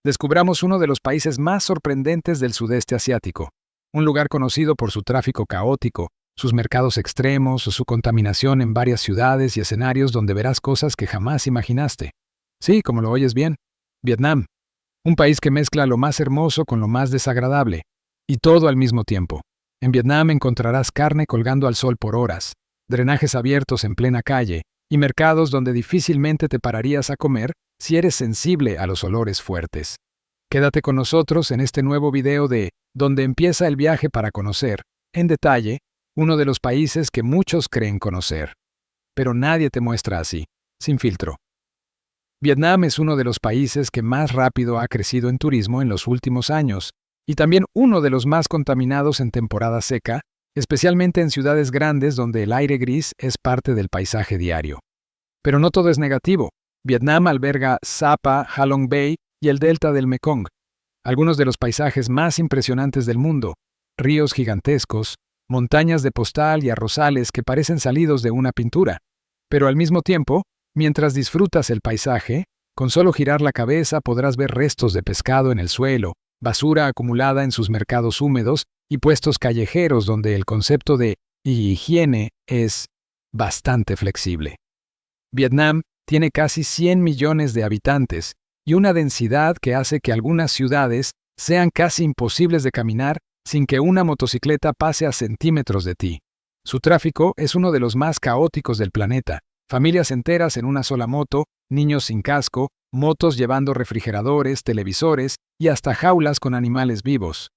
descubramos uno de los países más sorprendentes del sudeste asiático, un lugar conocido por su tráfico caótico, sus mercados extremos, su contaminación en varias ciudades y escenarios donde verás cosas que jamás imaginaste. Sí, como lo oyes bien, Vietnam, un país que mezcla lo más hermoso con lo más desagradable, y todo al mismo tiempo. En Vietnam encontrarás carne colgando al sol por horas, drenajes abiertos en plena calle, y mercados donde difícilmente te pararías a comer si eres sensible a los olores fuertes. Quédate con nosotros en este nuevo video de Donde empieza el viaje para conocer, en detalle, uno de los países que muchos creen conocer. Pero nadie te muestra así, sin filtro. Vietnam es uno de los países que más rápido ha crecido en turismo en los últimos años, y también uno de los más contaminados en temporada seca, especialmente en ciudades grandes donde el aire gris es parte del paisaje diario. Pero no todo es negativo. Vietnam alberga Sapa, Halong Bay y el delta del Mekong, algunos de los paisajes más impresionantes del mundo, ríos gigantescos, montañas de postal y arrozales que parecen salidos de una pintura. Pero al mismo tiempo, mientras disfrutas el paisaje, con solo girar la cabeza podrás ver restos de pescado en el suelo, basura acumulada en sus mercados húmedos y puestos callejeros donde el concepto de higiene es bastante flexible. Vietnam tiene casi 100 millones de habitantes y una densidad que hace que algunas ciudades sean casi imposibles de caminar sin que una motocicleta pase a centímetros de ti. Su tráfico es uno de los más caóticos del planeta. Familias enteras en una sola moto, niños sin casco, motos llevando refrigeradores, televisores y hasta jaulas con animales vivos.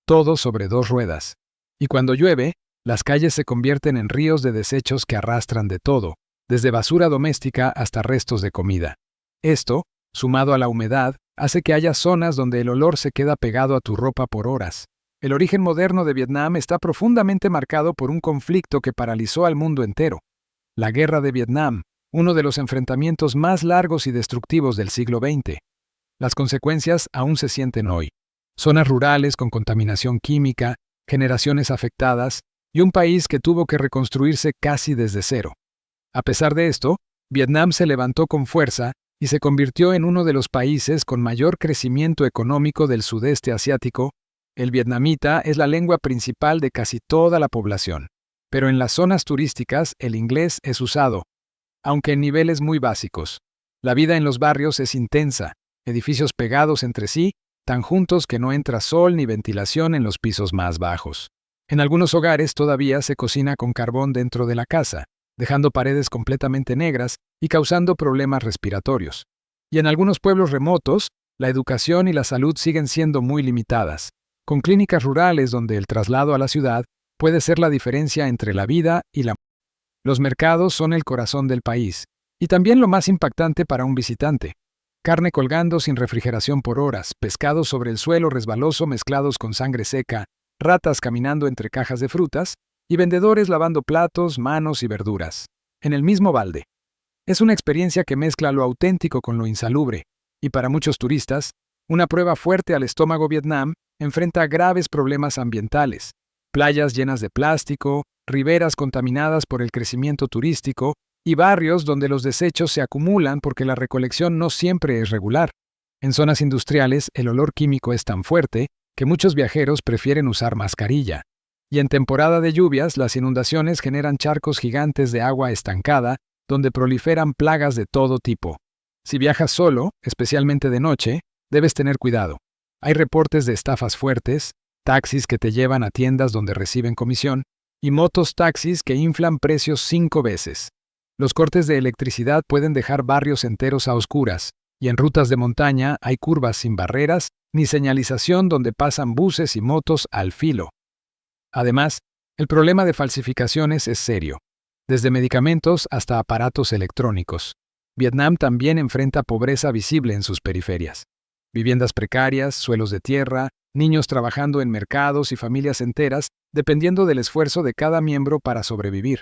Todo sobre 2 ruedas. Y cuando llueve, las calles se convierten en ríos de desechos que arrastran de todo, desde basura doméstica hasta restos de comida. Esto, sumado a la humedad, hace que haya zonas donde el olor se queda pegado a tu ropa por horas. El origen moderno de Vietnam está profundamente marcado por un conflicto que paralizó al mundo entero. La Guerra de Vietnam, uno de los enfrentamientos más largos y destructivos del siglo XX. Las consecuencias aún se sienten hoy. Zonas rurales con contaminación química, generaciones afectadas y un país que tuvo que reconstruirse casi desde cero. A pesar de esto, Vietnam se levantó con fuerza y se convirtió en uno de los países con mayor crecimiento económico del sudeste asiático. El vietnamita es la lengua principal de casi toda la población, pero en las zonas turísticas el inglés es usado, aunque en niveles muy básicos. La vida en los barrios es intensa, edificios pegados entre sí, tan juntos que no entra sol ni ventilación en los pisos más bajos. En algunos hogares todavía se cocina con carbón dentro de la casa, dejando paredes completamente negras y causando problemas respiratorios. Y en algunos pueblos remotos, la educación y la salud siguen siendo muy limitadas, con clínicas rurales donde el traslado a la ciudad puede ser la diferencia entre la vida y la muerte. Los mercados son el corazón del país, y también lo más impactante para un visitante. Carne colgando sin refrigeración por horas, pescados sobre el suelo resbaloso mezclados con sangre seca, ratas caminando entre cajas de frutas, y vendedores lavando platos, manos y verduras, en el mismo balde. Es una experiencia que mezcla lo auténtico con lo insalubre, y para muchos turistas, una prueba fuerte al estómago. Vietnam enfrenta graves problemas ambientales, playas llenas de plástico, riberas contaminadas por el crecimiento turístico y barrios donde los desechos se acumulan porque la recolección no siempre es regular. En zonas industriales, el olor químico es tan fuerte que muchos viajeros prefieren usar mascarilla. Y en temporada de lluvias, las inundaciones generan charcos gigantes de agua estancada, donde proliferan plagas de todo tipo. Si viajas solo, especialmente de noche, debes tener cuidado. Hay reportes de estafas fuertes, taxis que te llevan a tiendas donde reciben comisión, y motos taxis que inflan precios 5 veces. Los cortes de electricidad pueden dejar barrios enteros a oscuras, y en rutas de montaña hay curvas sin barreras ni señalización donde pasan buses y motos al filo. Además, el problema de falsificaciones es serio, desde medicamentos hasta aparatos electrónicos. Vietnam también enfrenta pobreza visible en sus periferias. Viviendas precarias, suelos de tierra, niños trabajando en mercados y familias enteras, dependiendo del esfuerzo de cada miembro para sobrevivir.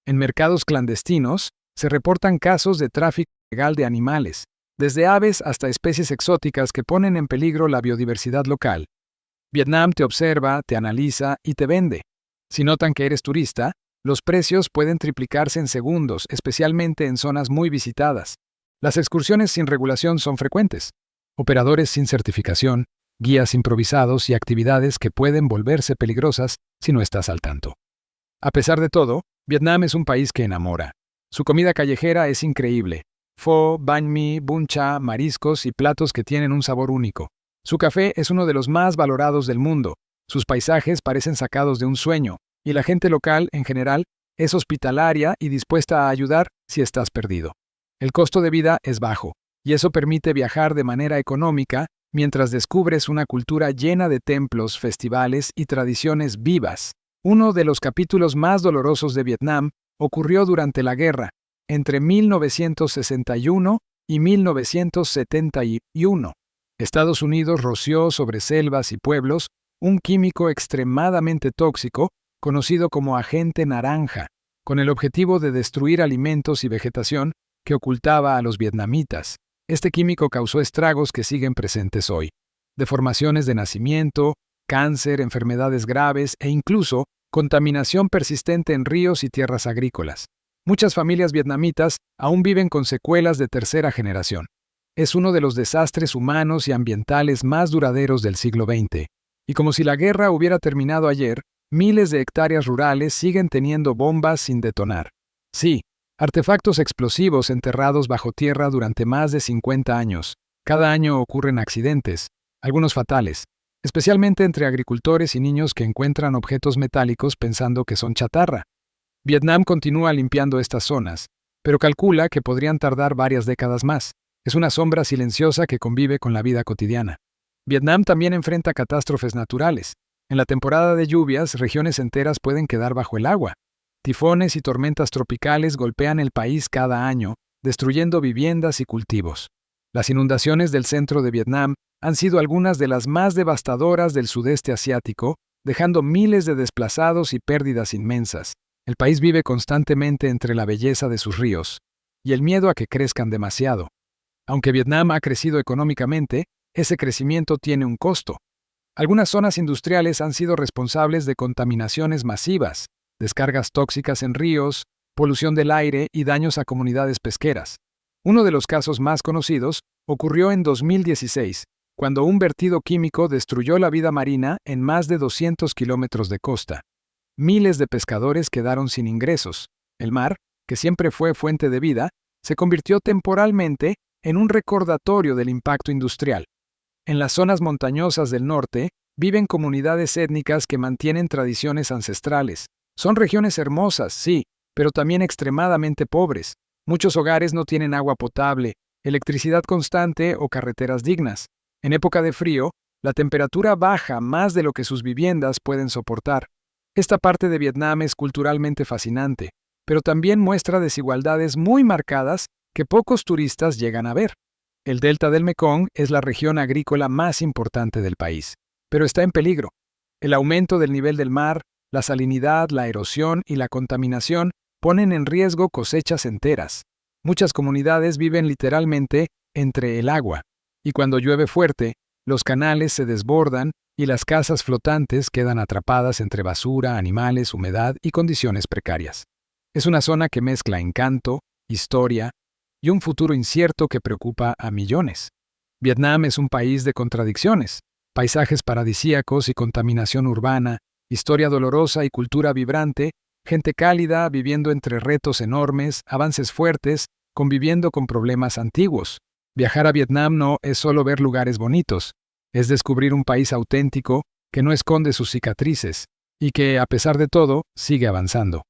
En mercados clandestinos, se reportan casos de tráfico ilegal de animales, desde aves hasta especies exóticas que ponen en peligro la biodiversidad local. Vietnam te observa, te analiza y te vende. Si notan que eres turista, los precios pueden triplicarse en segundos, especialmente en zonas muy visitadas. Las excursiones sin regulación son frecuentes. operadores sin certificación, guías improvisados y actividades que pueden volverse peligrosas si no estás al tanto. A pesar de todo, Vietnam es un país que enamora. Su comida callejera es increíble. Pho, banh mi, bún cha, mariscos y platos que tienen un sabor único. Su café es uno de los más valorados del mundo. Sus paisajes parecen sacados de un sueño, y la gente local, en general, es hospitalaria y dispuesta a ayudar si estás perdido. El costo de vida es bajo, y eso permite viajar de manera económica mientras descubres una cultura llena de templos, festivales y tradiciones vivas. Uno de los capítulos más dolorosos de Vietnam ocurrió durante la guerra, entre 1961 y 1971. Estados Unidos roció sobre selvas y pueblos un químico extremadamente tóxico conocido como agente naranja, con el objetivo de destruir alimentos y vegetación que ocultaba a los vietnamitas. Este químico causó estragos que siguen presentes hoy: deformaciones de nacimiento, cáncer, enfermedades graves e incluso contaminación persistente en ríos y tierras agrícolas. Muchas familias vietnamitas aún viven con secuelas de tercera generación. Es uno de los desastres humanos y ambientales más duraderos del siglo XX. Y como si la guerra hubiera terminado ayer, miles de hectáreas rurales siguen teniendo bombas sin detonar. Sí, artefactos explosivos enterrados bajo tierra durante más de 50 años. Cada año ocurren accidentes, algunos fatales, especialmente entre agricultores y niños que encuentran objetos metálicos pensando que son chatarra. Vietnam continúa limpiando estas zonas, pero calcula que podrían tardar varias décadas más. Es una sombra silenciosa que convive con la vida cotidiana. Vietnam también enfrenta catástrofes naturales. En la temporada de lluvias, regiones enteras pueden quedar bajo el agua. Tifones y tormentas tropicales golpean el país cada año, destruyendo viviendas y cultivos. Las inundaciones del centro de Vietnam han sido algunas de las más devastadoras del sudeste asiático, dejando miles de desplazados y pérdidas inmensas. El país vive constantemente entre la belleza de sus ríos y el miedo a que crezcan demasiado. Aunque Vietnam ha crecido económicamente, ese crecimiento tiene un costo. Algunas zonas industriales han sido responsables de contaminaciones masivas, descargas tóxicas en ríos, polución del aire y daños a comunidades pesqueras. Uno de los casos más conocidos ocurrió en 2016, cuando un vertido químico destruyó la vida marina en más de 200 kilómetros de costa. Miles de pescadores quedaron sin ingresos. El mar, que siempre fue fuente de vida, se convirtió temporalmente en un recordatorio del impacto industrial. En las zonas montañosas del norte viven comunidades étnicas que mantienen tradiciones ancestrales. Son regiones hermosas, sí, pero también extremadamente pobres. Muchos hogares no tienen agua potable, electricidad constante o carreteras dignas. En época de frío, la temperatura baja más de lo que sus viviendas pueden soportar. Esta parte de Vietnam es culturalmente fascinante, pero también muestra desigualdades muy marcadas que pocos turistas llegan a ver. El delta del Mekong es la región agrícola más importante del país, pero está en peligro. El aumento del nivel del mar, la salinidad, la erosión y la contaminación ponen en riesgo cosechas enteras. Muchas comunidades viven literalmente entre el agua, y cuando llueve fuerte, los canales se desbordan y las casas flotantes quedan atrapadas entre basura, animales, humedad y condiciones precarias. Es una zona que mezcla encanto, historia y un futuro incierto que preocupa a millones. Vietnam es un país de contradicciones, paisajes paradisíacos y contaminación urbana, historia dolorosa y cultura vibrante, gente cálida viviendo entre retos enormes, avances fuertes, conviviendo con problemas antiguos. Viajar a Vietnam no es solo ver lugares bonitos, es descubrir un país auténtico que no esconde sus cicatrices y que, a pesar de todo, sigue avanzando.